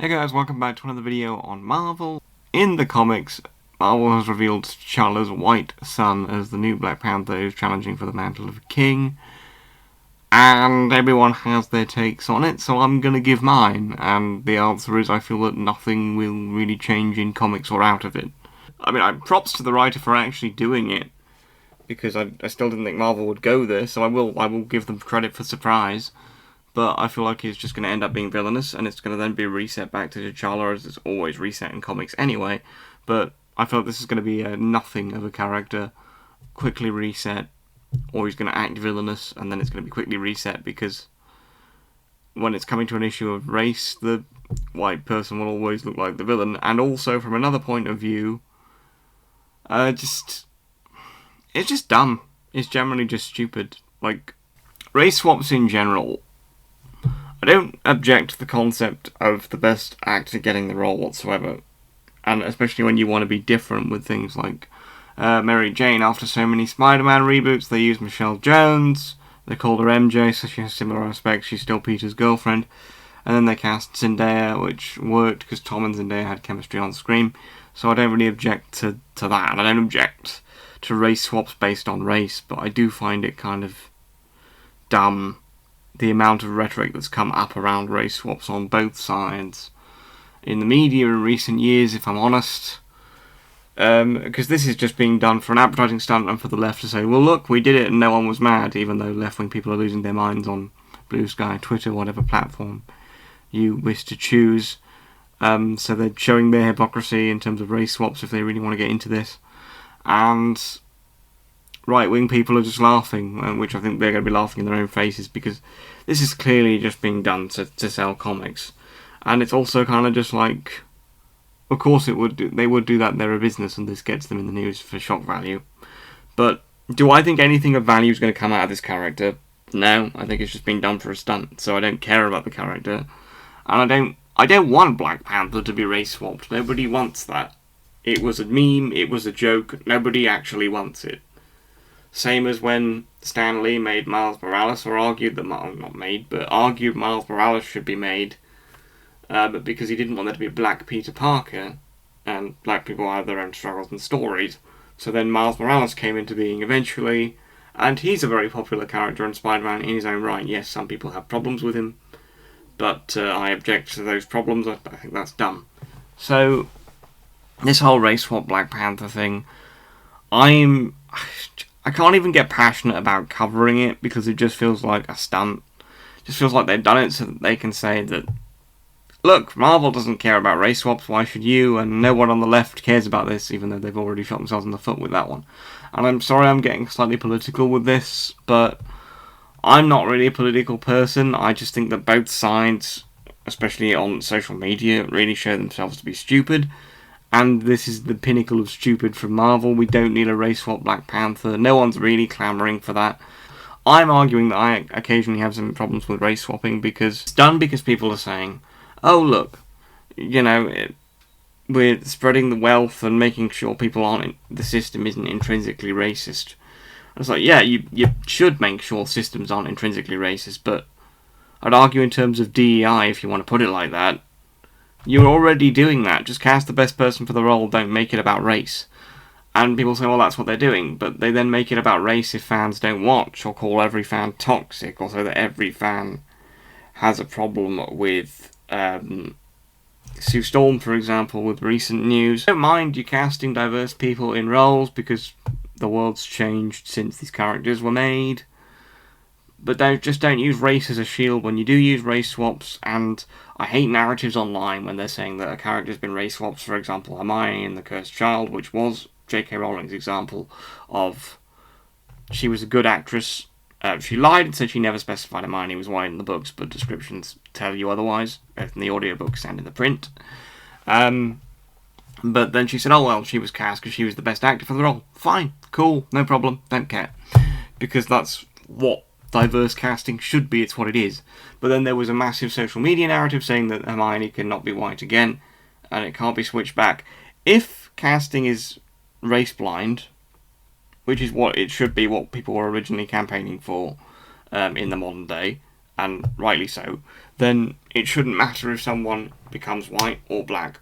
Hey guys, welcome back to another video on Marvel. In the comics, Marvel has revealed T'Challa's white son as the new Black Panther who's challenging for the mantle of king. And everyone has their takes on it, so I'm going to give mine. And the answer is I feel that nothing will really change in comics or out of it. I mean, props to the writer for actually doing it, because I still didn't think Marvel would go there, so I will give them credit for surprise. But I feel like it's just going to end up being villainous, and it's going to then be reset back to T'Challa, as it's always reset in comics anyway. But I feel like this is going to be nothing of a character, quickly reset, or he's going to act villainous, and then it's going to be quickly reset, because when it's coming to an issue of race, the white person will always look like the villain. And also, from another point of view, it's just dumb. It's generally just stupid. Like, race swaps in general, I don't object to the concept of the best actor getting the role whatsoever, and especially when you want to be different with things like Mary Jane. After so many Spider-Man reboots, they used Michelle Jones, they called her MJ, so she has similar aspects, she's still Peter's girlfriend, and then they cast Zendaya, which worked because Tom and Zendaya had chemistry on screen, so I don't really object to that, and I don't object to race swaps based on race, but I do find it kind of dumb, the amount of rhetoric that's come up around race swaps on both sides in the media in recent years, if I'm honest. Because this is just being done for an advertising stunt and for the left to say, well look, we did it and no one was mad, even though left-wing people are losing their minds on Blue Sky, Twitter, whatever platform you wish to choose. So they're showing their hypocrisy in terms of race swaps if they really want to get into this. And right-wing people are just laughing, which I think they're going to be laughing in their own faces, because this is clearly just being done to sell comics. And it's also kind of just like, of course they would do that, they're a business and this gets them in the news for shock value. But do I think anything of value is going to come out of this character? No, I think it's just being done for a stunt, so I don't care about the character. And I don't want Black Panther to be race swapped. Nobody wants that. It was a meme, it was a joke, nobody actually wants it. Same as when Stan Lee made Miles Morales, or argued that argued Miles Morales should be made, but because he didn't want there to be a Black Peter Parker, and black people have their own struggles and stories. So then Miles Morales came into being eventually, and he's a very popular character in Spider-Man in his own right. Yes, some people have problems with him, but I object to those problems. I think that's dumb. So this whole race swap Black Panther thing, I can't even get passionate about covering it, because it just feels like a stunt. It just feels like they've done it so that they can say that, look, Marvel doesn't care about race swaps, why should you? And no one on the left cares about this, even though they've already shot themselves in the foot with that one. And I'm sorry I'm getting slightly political with this, but I'm not really a political person. I just think that both sides, especially on social media, really show themselves to be stupid. And this is the pinnacle of stupid from Marvel. We don't need a race swap Black Panther. No one's really clamouring for that. I'm arguing that I occasionally have some problems with race swapping, because it's done because people are saying, oh look, we're spreading the wealth and making sure people the system isn't intrinsically racist. And it's like, yeah, you should make sure systems aren't intrinsically racist, but I'd argue in terms of DEI, if you want to put it like that, you're already doing that. Just cast the best person for the role, don't make it about race. And people say, well, that's what they're doing, but they then make it about race if fans don't watch, or call every fan toxic, or say that every fan has a problem with Sue Storm, for example, with recent news. I don't mind you casting diverse people in roles, because the world's changed since these characters were made. But don't use race as a shield when you do use race swaps. And I hate narratives online when they're saying that a character's been race swapped. For example, Hermione in The Cursed Child, which was J.K. Rowling's example of, she was a good actress. She lied and said she never specified Hermione was white in the books, but descriptions tell you otherwise, both in the audiobooks and in the print. But then she said, oh well, she was cast because she was the best actor for the role. Fine, cool, no problem, don't care. Because that's what diverse casting should be, it's what it is. But then there was a massive social media narrative saying that Hermione cannot be white again, and it can't be switched back. If casting is race blind, which is what it should be, what people were originally campaigning for in the modern day, and rightly so, then it shouldn't matter if someone becomes white or black,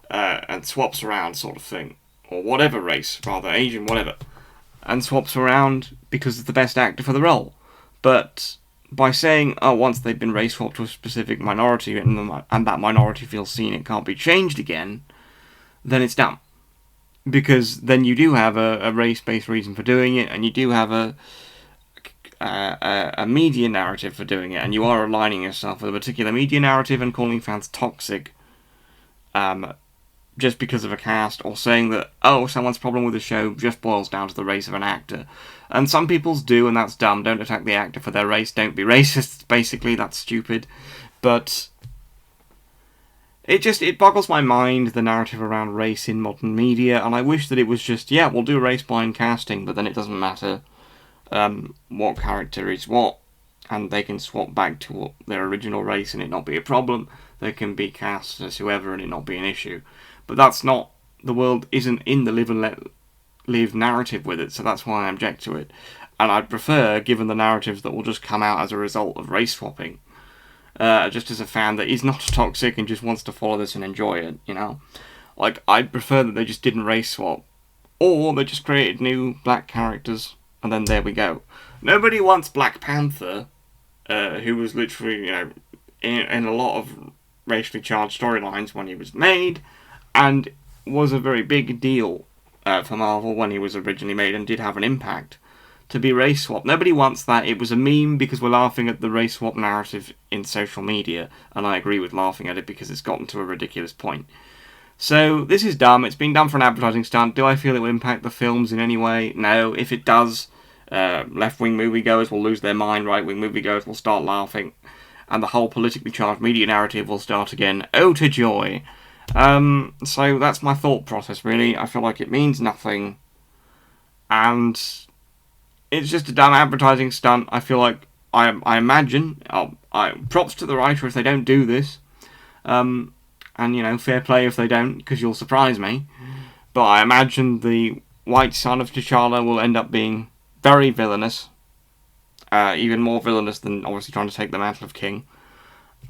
and swaps around, sort of thing. Or whatever race, rather, Asian, whatever. And swaps around because it's the best actor for the role. But by saying, oh, once they've been race swapped to a specific minority and that minority feels seen, it can't be changed again, then it's dumb. Because then you do have a race-based reason for doing it, and you do have a media narrative for doing it, and you are aligning yourself with a particular media narrative and calling fans toxic just because of a cast, or saying that, oh, someone's problem with the show just boils down to the race of an actor. And some people's do, and that's dumb. Don't attack the actor for their race. Don't be racist, basically. That's stupid. But it boggles my mind, the narrative around race in modern media, and I wish that it was just, yeah, we'll do race-blind casting, but then it doesn't matter what character is what, and they can swap back to their original race and it not be a problem. They can be cast as whoever and it not be an issue. But that's not, the world isn't in the live and let live narrative with it, so that's why I object to it. And I'd prefer, given the narratives that will just come out as a result of race swapping, just as a fan that is not toxic and just wants to follow this and enjoy it, you know? Like, I'd prefer that they just didn't race swap, or they just created new black characters, and then there we go. Nobody wants Black Panther, who was literally, you know, in a lot of racially charged storylines when he was made, and was a very big deal for Marvel when he was originally made and did have an impact, to be race swapped. Nobody wants that. It was a meme because we're laughing at the race swap narrative in social media, and I agree with laughing at it because it's gotten to a ridiculous point. So this is dumb. It's being done for an advertising stunt. Do I feel it will impact the films in any way? No. If it does, left-wing moviegoers will lose their mind, right-wing moviegoers will start laughing, and the whole politically charged media narrative will start again. Oh, to joy. So that's my thought process, really. I feel like it means nothing, and it's just a dumb advertising stunt. I feel like, I imagine, props to the writer if they don't do this, and, you know, fair play if they don't, because you'll surprise me, but I imagine the white son of T'Challa will end up being very villainous, even more villainous than obviously trying to take the mantle of king,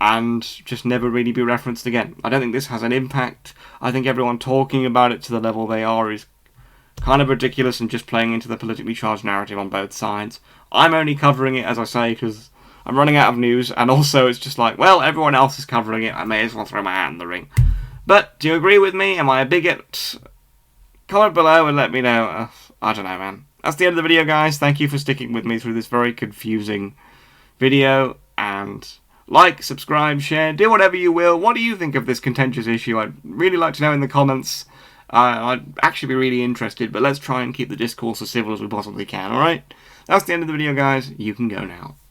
and just never really be referenced again. I don't think this has an impact. I think everyone talking about it to the level they are is kind of ridiculous and just playing into the politically charged narrative on both sides. I'm only covering it, as I say, because I'm running out of news, and also it's just like, well, everyone else is covering it, I may as well throw my hat in the ring. But, do you agree with me? Am I a bigot? Comment below and let me know. I don't know, man. That's the end of the video, guys. Thank you for sticking with me through this very confusing video, and like, subscribe, share, do whatever you will. What do you think of this contentious issue? I'd really like to know in the comments. I'd actually be really interested, but let's try and keep the discourse as civil as we possibly can, alright? That's the end of the video, guys. You can go now.